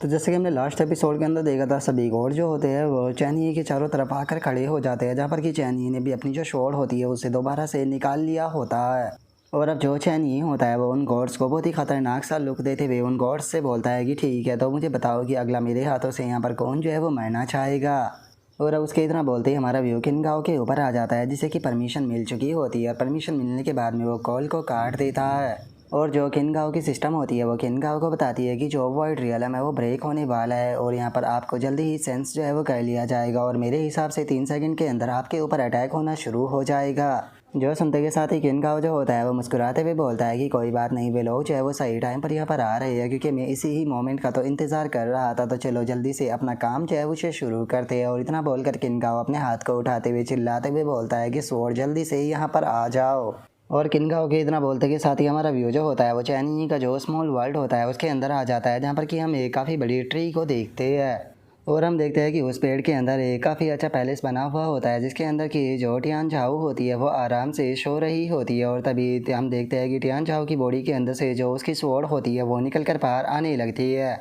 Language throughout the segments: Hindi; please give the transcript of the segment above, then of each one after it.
तो जैसे कि हमने लास्ट एपिसोड के अंदर देखा था, सभी गॉड जो होते हैं वो चैनी के चारों तरफ आकर खड़े हो जाते हैं, जहाँ पर कि चैनी ने भी अपनी जो शॉर्ड होती है उसे दोबारा से निकाल लिया होता है। और अब जो चैनी होता है वो उन गॉड्स को बहुत ही खतरनाक सा लुक देते हुए उन गॉड्स से बोलता है कि ठीक है, तो मुझे बताओ कि अगला मेरे हाथों से यहाँ पर कौन जो है वो मरना चाहेगा। और अब उसके इतना बोलते ही हमारा व्यू किनगाओ के ऊपर आ जाता है, जिसे कि परमिशन मिल चुकी होती है। और परमिशन मिलने के बाद में वो कॉल को काट देता है। और जो किनगाओ की सिस्टम होती है वो किनगाओ को बताती है कि जो वॉइड रियलम है वो ब्रेक होने वाला है और यहाँ पर आपको जल्दी ही सेंस जो है वो कर लिया जाएगा और मेरे हिसाब से 3 सेकंड के अंदर आपके ऊपर अटैक होना शुरू हो जाएगा। जो सुनते के साथ ही किनगाओ जो होता है वो मुस्कुराते हुए बोलता है कि कोई बात नहीं, वे लोग जो है वो सही टाइम पर यहाँ पर आ रहे हैं, क्योंकि मैं इसी ही मोमेंट का तो इंतज़ार कर रहा था। तो चलो जल्दी से अपना काम जो है उसे शुरू करते हैं। और इतना बोलकर किनगाओ अपने हाथ को उठाते हुए चिल्लाते हुए बोलता है कि स्वॉर्ड जल्दी से ही यहाँ पर आ जाओ। और किनगाओ के इतना बोलते के साथ ही हमारा व्यू जो होता है वो चैनी का जो स्मॉल वर्ल्ड होता है उसके अंदर आ जाता है, जहाँ पर कि हम एक काफ़ी बड़ी ट्री को देखते हैं। और हम देखते हैं कि उस पेड़ के अंदर एक काफ़ी अच्छा पैलेस बना हुआ होता है, जिसके अंदर की जो टियान झाओ होती है वो आराम से सो रही होती है। और तभी हम देखते हैं कि टियान झाओ की बॉडी के अंदर से जो उसकी स्वॉर्ड होती है वो निकल कर बाहर आने लगती है।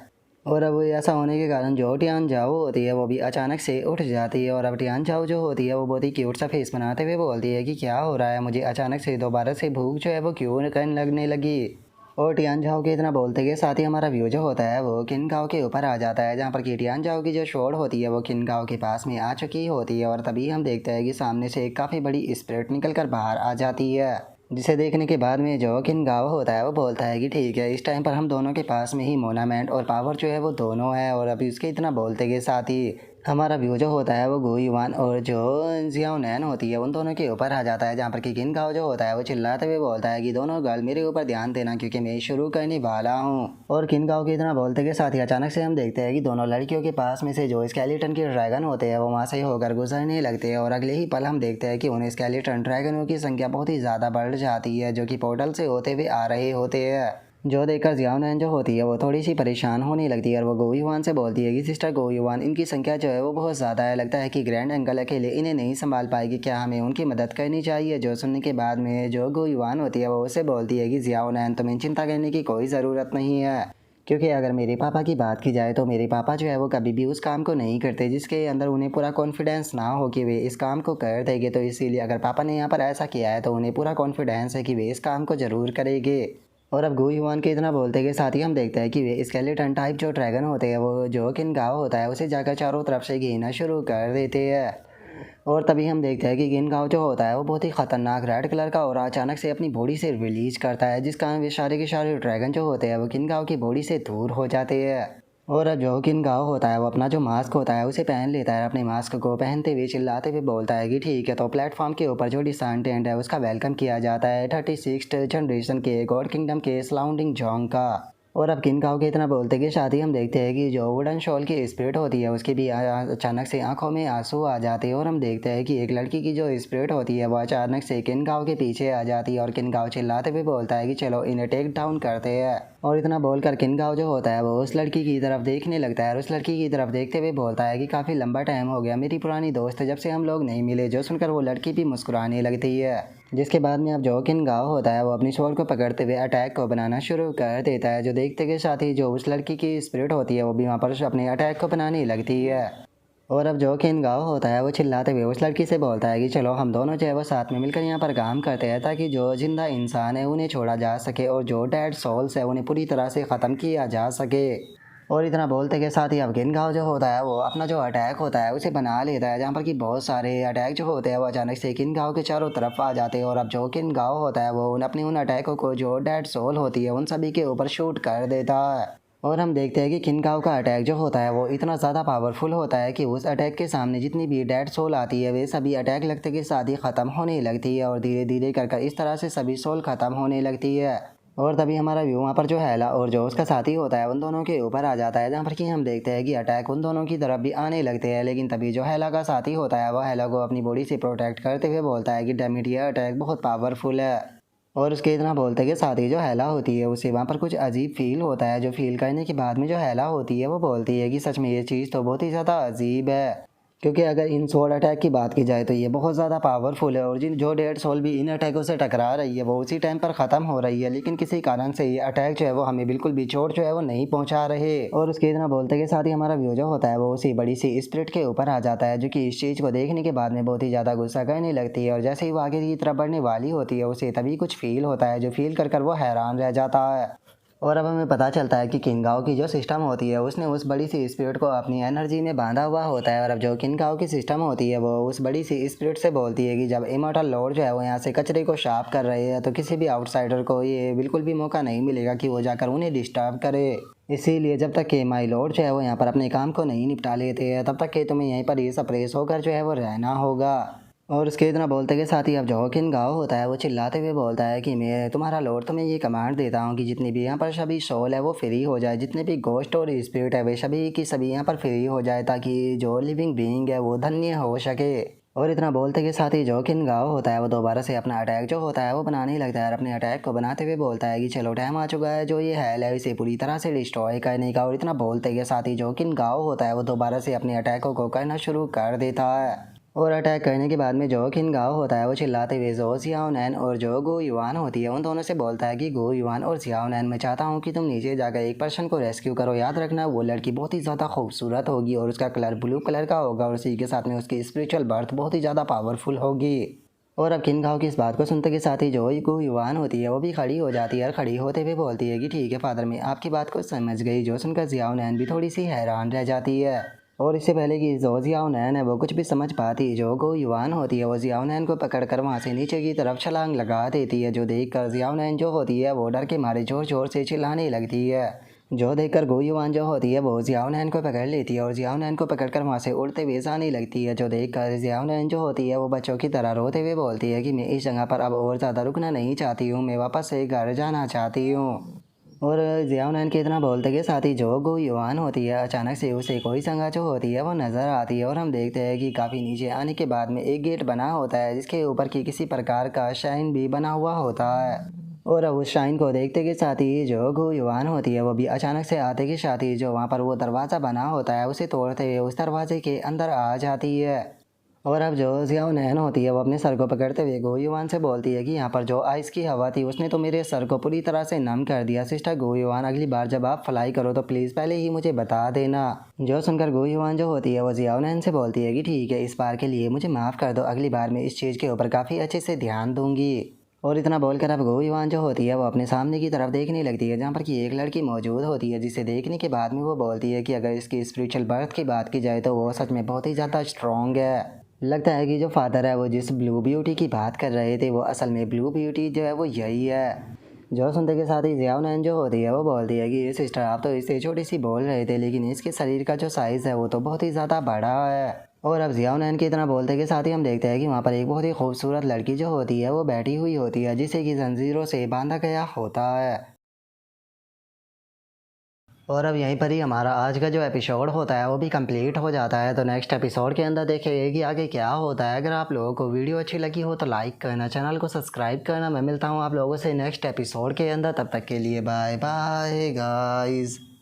और अब ऐसा होने के कारण जो टियान झाओ होती है वो भी अचानक से उठ जाती है। और अब टियान झाओ जो होती है वो बहुत ही क्यूट सा फेस बनाते हुए बोलती है कि क्या हो रहा है, मुझे अचानक से दोबारा से भूख जो है वो क्यों करने लगने लगी। और टियान झाओ के इतना बोलते के साथ ही हमारा व्यू जो होता है वो किनगाओ के ऊपर आ जाता है, जहाँ पर कि टियान झाओ की जो शॉर्ड होती है वो किनगाओ के पास में आ चुकी होती है। और तभी हम देखते हैं कि सामने से एक काफ़ी बड़ी स्पिरिट निकल कर बाहर आ जाती है, जिसे देखने के बाद में जो किनगाओ होता है वो बोलता है कि ठीक है, इस टाइम पर हम दोनों के पास में ही मोनामेंट और पावर जो है वो दोनों है। और अभी उसके इतना बोलते के साथ ही हमारा व्यू जो होता है वो गुयुआन और जो जियाओ नैन होती है उन दोनों के ऊपर आ जाता है, जहाँ पर कि किनगाओ जो होता है वो चिल्लाते हुए बोलता है कि दोनों गर्ल मेरे ऊपर ध्यान देना, क्योंकि मैं शुरू करने वाला हूँ। और किनगाओ के इतना बोलते के साथ ही अचानक से हम देखते हैं कि दोनों लड़कियों के पास में से जो स्केलेटन के ड्रैगन होते हैं वो वहाँ से होकर गुजरने लगते हैं। और अगले ही पल हम देखते हैं कि उन स्केलेटन ड्रैगनों की संख्या बहुत ही ज़्यादा बढ़ जाती है, जो कि पोर्टल से होते हुए आ रहे होते हैं। जो देखकर जियाओ नैन जो होती है वो थोड़ी सी परेशान होने लगती है और वो गोयुआन से बोलती है कि सिस्टर गोयुआन, इनकी संख्या जो है वो बहुत ज़्यादा है, लगता है कि ग्रैंड अंकल अकेले इन्हें नहीं संभाल पाएगी, क्या हमें उनकी मदद करनी चाहिए। जो सुनने के बाद में जो गोयुआन होती है वो उसे बोलती है कि जियाओ नैन, तुम्हें चिंता करने की कोई ज़रूरत नहीं है, क्योंकि अगर मेरे पापा की बात की जाए तो मेरे पापा जो है वो कभी भी उस काम को नहीं करते जिसके अंदर उन्हें पूरा कॉन्फिडेंस ना हो कि वे इस काम को कर देंगे। तो इसीलिए अगर पापा ने यहाँ पर ऐसा किया है तो उन्हें पूरा कॉन्फिडेंस है कि वे इस काम को ज़रूर करेंगे। और अब गुयुआन के इतना बोलते के साथ ही हम देखते हैं कि वे स्केलेटन टाइप जो ड्रैगन होते हैं वो जो किनगाओ होता है उसे जाकर चारों तरफ से घेरना शुरू कर देते हैं। और तभी हम देखते हैं कि किनगाओ जो होता है वो बहुत ही खतरनाक रेड कलर का और अचानक से अपनी बॉडी से रिलीज करता है, जिस कारण वे सारे के सारे ड्रैगन जो होते हैं वो किनगाओ की बॉडी से दूर हो जाते हैं। और अब जो किनगाओ होता है वो अपना जो मास्क होता है उसे पहन लेता है। अपने मास्क को पहनते हुए चिल्लाते हुए बोलता है कि ठीक है, तो प्लेटफॉर्म के ऊपर जो डिसेंडेंट है उसका वेलकम किया जाता है 36 जनरेशन के गॉड किंगडम के सराउंडिंग जोंग का। और अब किनगाओ के इतना बोलते के साथ ही हम देखते हैं कि जो वुडन शॉल की स्पिरिट होती है उसकी भी अचानक से आंखों में आंसू आ जाते हैं। और हम देखते हैं कि एक लड़की की जो स्पिरिट होती है वो अचानक से किनगाओ के पीछे आ जाती है और किनगाओ चिल्लाते हुए बोलता है कि चलो इन्हें टेक डाउन करते हैं। और इतना बोलकर किनगाओ जो होता है वो उस लड़की की तरफ देखने लगता है और उस लड़की की तरफ देखते हुए बोलता है कि काफ़ी लंबा टाइम हो गया, मेरी पुरानी दोस्त जब से हम लोग नहीं मिले। जो सुनकर वो लड़की भी मुस्कुराने लगती है, जिसके बाद में अब जो किनगाओ होता है वो अपनी स्वॉर्ड को पकड़ते हुए अटैक को बनाना शुरू कर देता है। जो देखते के साथ ही जो उस लड़की की स्पिरिट होती है वो भी वहाँ पर अपने अटैक को बनाने लगती है। और अब जो किनगाओ होता है वो चिल्लाते हुए उस लड़की से बोलता है कि चलो हम दोनों जो है वो साथ में मिलकर यहाँ पर काम करते हैं, ताकि जो जिंदा इंसान है उन्हें छोड़ा जा सके और जो डेड सोल्स है उन्हें पूरी तरह से ख़त्म किया जा सके। और इतना बोलते के साथ ही अब किनगाओ जो होता है वो अपना जो अटैक होता है उसे बना लेता है, जहाँ पर कि बहुत सारे अटैक जो होते हैं वो अचानक से किनगाओ के चारों तरफ आ जाते हैं। और अब जो किनगाओ होता है वो उन अटैकों को जो डेड सोल होती है उन सभी के ऊपर शूट कर देता है। और हम देखते हैं कि किनगाओ का अटैक जो होता है वो इतना ज़्यादा पावरफुल होता है कि उस अटैक के सामने जितनी भी डेड सोल आती है वे सभी अटैक लगते के साथ ही ख़त्म होने लगती है और धीरे धीरे कर इस तरह से सभी सोल ख़त्म होने लगती है। और तभी हमारा व्यू वहाँ पर जो हैला और जो उसका साथी होता है उन दोनों के ऊपर आ जाता है, जहाँ पर कि हम देखते हैं कि अटैक उन दोनों की तरफ भी आने लगते हैं। लेकिन तभी जो हैला का साथी होता है वो हैला को अपनी बॉडी से प्रोटेक्ट करते हुए बोलता है कि डैमिट, ये अटैक बहुत पावरफुल है। और उसके इतना बोलते के साथ ही जो हैला होती है उसे वहाँ पर कुछ अजीब फील होता है, जो फील करने के बाद में जो हैला होती है वो बोलती है कि सच में ये चीज़ तो बहुत ही ज़्यादा अजीब है। क्योंकि अगर इन सोल अटैक की बात की जाए तो ये बहुत ज़्यादा पावरफुल है और जिन जो डेड सोल भी इन अटैकों से टकरा रही है वो उसी टाइम पर ख़त्म हो रही है, लेकिन किसी कारण से ये अटैक जो है वो हमें बिल्कुल भी चोट जो है वो नहीं पहुंचा रहे। और उसके इतना बोलते के साथ ही हमारा व्यू जो होता है वो उसी बड़ी सी स्पिरिट के ऊपर आ जाता है, जो कि इस चीज़ को देखने के बाद में बहुत ही ज़्यादा गुस्सा करने लगती है। और जैसे ही वो आगे की तरफ बढ़ने वाली होती है उसे तभी कुछ फील होता है, जो फील कर वो हैरान रह जाता है। और अब हमें पता चलता है कि किनगाओ की जो सिस्टम होती है उसने उस बड़ी सी स्पिरिट को अपनी एनर्जी में बांधा हुआ होता है। और अब जो किनगाओ की सिस्टम होती है वो उस बड़ी सी स्पिरिट से बोलती है कि जब इमॉर्टल लॉर्ड जो है वो यहाँ से कचरे को साफ कर रहे हैं तो किसी भी आउटसाइडर को ये बिल्कुल भी मौका नहीं मिलेगा कि वो जाकर उन्हें डिस्टर्ब करे। इसीलिए जब तक कि माई लॉर्ड जो है वो यहाँ पर अपने काम को नहीं निपटा लेते हैं तब तक कि तुम्हें यहीं पर ये सप्रेस होकर जो है वो रहना होगा। और उसके इतना बोलते के साथ ही अब जो किनगाओ होता है वो चिल्लाते हुए बोलता है कि मैं तुम्हारा लॉर्ड तुम्हें ये कमांड देता हूँ कि जितनी भी यहाँ पर सभी सोल है वो फ्री हो जाए, जितने भी गोस्ट और स्पिरिट है वे सभी की सभी यहाँ पर फ्री हो जाए, ताकि जो लिविंग बीइंग है वो धन्य हो सके। और इतना बोलते के साथ ही जो किनगाओ होता है वो दोबारा से अपना अटैक जो होता है वो बनाने लगता है और अपने अटैक को बनाते हुए बोलता है कि चलो टाइम आ चुका है जो ये हेल है इसे पूरी तरह से डिस्ट्रॉय करने का। और इतना बोलते के साथ ही जो किनगाओ होता है वो दोबारा से अपने अटैकों को करना शुरू कर देता है। और अटैक करने के बाद में जो किनगाओ होता है वो चिल्लाते हुए जो जियाओनैन और जो गो युआन होती है उन दोनों से बोलता है कि गो युआन और जियाओनैन, मैं चाहता हूँ कि तुम नीचे जाकर एक पर्सन को रेस्क्यू करो। याद रखना वो लड़की बहुत ही ज़्यादा खूबसूरत होगी और उसका कलर ब्लू कलर का होगा और उसी के साथ में उसकी स्पिरिचुअल बर्थ बहुत ही ज़्यादा पावरफुल होगी। और अब किनगाओ की इस बात को सुनते के साथ ही जो गो युआन होती है वो भी खड़ी हो जाती है और खड़ी होते हुए बोलती है कि ठीक है फादर, मैं आपकी बात को समझ गई। जो सुनकर जियाओनैन भी थोड़ी सी हैरान रह जाती है। और इससे पहले कि जो जियाओनैन है वो कुछ भी समझ पाती, जो गो युआन होती है वो जियाओनैन को पकड़कर वहाँ से नीचे की तरफ छलांग लगा देती है, जो देखकर जियाओनैन जो होती है वो डर के मारे जोर जोर से चिल्लाने लगती है। जो देखकर गो युआन जो होती है वो जियाओनैन को पकड़ लेती है और जियाओनैन को पकड़कर वहाँ से उड़ते हुए जाने लगती है। जो देखकर जियाओनैन जो होती है वो बच्चों की तरह रोते हुए बोलती है कि मैं इस जगह पर अब और ज़्यादा रुकना नहीं चाहती हूँ, मैं वापस से घर जाना चाहती हूँ। और जियाओनैन के इतना बोलते के साथ ही जो गो युआन होती है अचानक से उसे कोई संगा जो होती है वो नज़र आती है और हम देखते हैं कि काफ़ी नीचे आने के बाद में एक गेट बना होता है जिसके ऊपर की किसी प्रकार का शाइन भी बना हुआ होता है। और अब उस शाइन को देखते के साथ ही जो गो युआन होती है वो भी अचानक से आते के साथ ही जो वहाँ पर वो दरवाज़ा बना होता है उसे तोड़ते हुए उस दरवाजे के अंदर आ जाती है। और अब जो जियाओनैन होती है वो अपने सर को पकड़ते हुए गो युआन से बोलती है कि यहाँ पर जो आइस की हवा थी उसने तो मेरे सर को पूरी तरह से नम कर दिया। सिस्टर गो युआन, अगली बार जब आप फ्लाई करो तो प्लीज़ पहले ही मुझे बता देना। जो सुनकर गो युआन जो होती है वो जियाओनैन से बोलती है कि ठीक है, इस बार के लिए मुझे माफ़ कर दो, अगली बार मैं इस चीज़ के ऊपर काफ़ी अच्छे से ध्यान दूंगी। और इतना बोलकर अब गो युआन जो होती है वो अपने सामने की तरफ देखने लगती है जहाँ पर कि एक लड़की मौजूद होती है, जिसे देखने के बाद में वो बोलती है कि अगर इसकी स्पिरिचुअल बर्थ की बात की जाए तो वो सच में बहुत ही ज़्यादा स्ट्रॉन्ग है। लगता है कि जो फादर है वो जिस ब्लू ब्यूटी की बात कर रहे थे वो असल में ब्लू ब्यूटी जो है वो यही है। जो सुनते के साथ ही जियाओनैन जो होती है वो बोलती है कि ये सिस्टर, आप तो इससे छोटी सी बोल रहे थे लेकिन इसके शरीर का जो साइज़ है वो तो बहुत ही ज़्यादा बड़ा है। और अब जियाओनैन की इतना बोलते के साथ ही हम देखते हैं कि वहाँ पर एक बहुत ही खूबसूरत लड़की जो होती है वो बैठी हुई होती है, जिसे कि जंजीरों से बांधा गया होता है। और अब यहीं पर ही हमारा आज का जो एपिसोड होता है वो भी कंप्लीट हो जाता है। तो नेक्स्ट एपिसोड के अंदर देखेंगे कि आगे क्या होता है। अगर आप लोगों को वीडियो अच्छी लगी हो तो लाइक करना, चैनल को सब्सक्राइब करना। मैं मिलता हूँ आप लोगों से नेक्स्ट एपिसोड के अंदर, तब तक के लिए बाय बाय गाइस।